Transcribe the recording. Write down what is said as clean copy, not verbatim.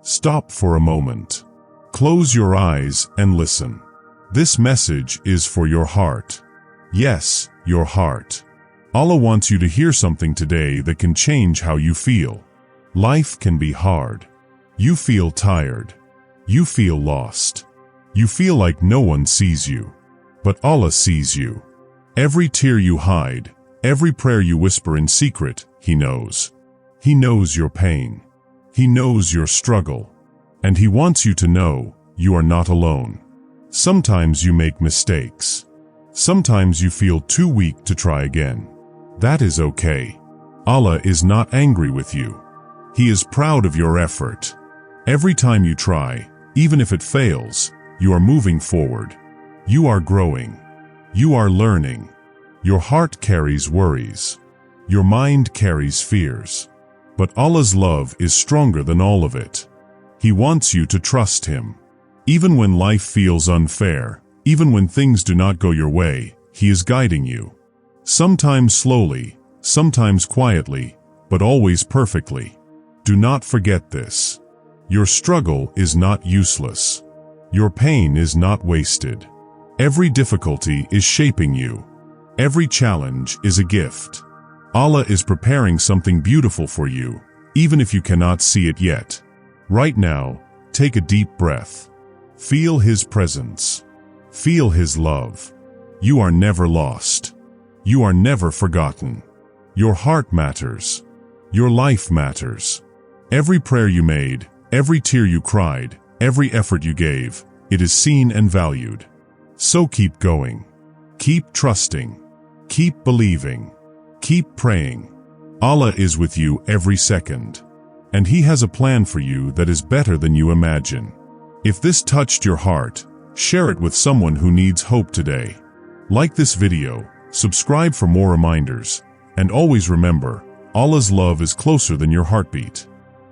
Stop for a moment. Close your eyes and listen. This message is for your heart. Yes, your heart. Allah wants you to hear something today that can change how you feel. Life can be hard. You feel tired. You feel lost. You feel like no one sees you. But Allah sees you. Every tear you hide, every prayer you whisper in secret, He knows. He knows your pain. He knows your struggle. And He wants you to know you are not alone. Sometimes you make mistakes. Sometimes you feel too weak to try again. That is okay. Allah is not angry with you. He is proud of your effort. Every time you try, even if it fails, you are moving forward. You are growing. You are learning. Your heart carries worries. Your mind carries fears. But Allah's love is stronger than all of it. He wants you to trust Him. Even when life feels unfair, even when things do not go your way, He is guiding you. Sometimes slowly, sometimes quietly, but always perfectly. Do not forget this. Your struggle is not useless. Your pain is not wasted. Every difficulty is shaping you. Every challenge is a gift. Allah is preparing something beautiful for you, even if you cannot see it yet. Right now, take a deep breath. Feel His presence. Feel His love. You are never lost. You are never forgotten. Your heart matters. Your life matters. Every prayer you made, every tear you cried, every effort you gave, it is seen and valued. So keep going. Keep trusting. Keep believing. Keep praying. Allah is with you every second. And He has a plan for you that is better than you imagine. If this touched your heart, share it with someone who needs hope today. Like this video, subscribe for more reminders, and always remember, Allah's love is closer than your heartbeat.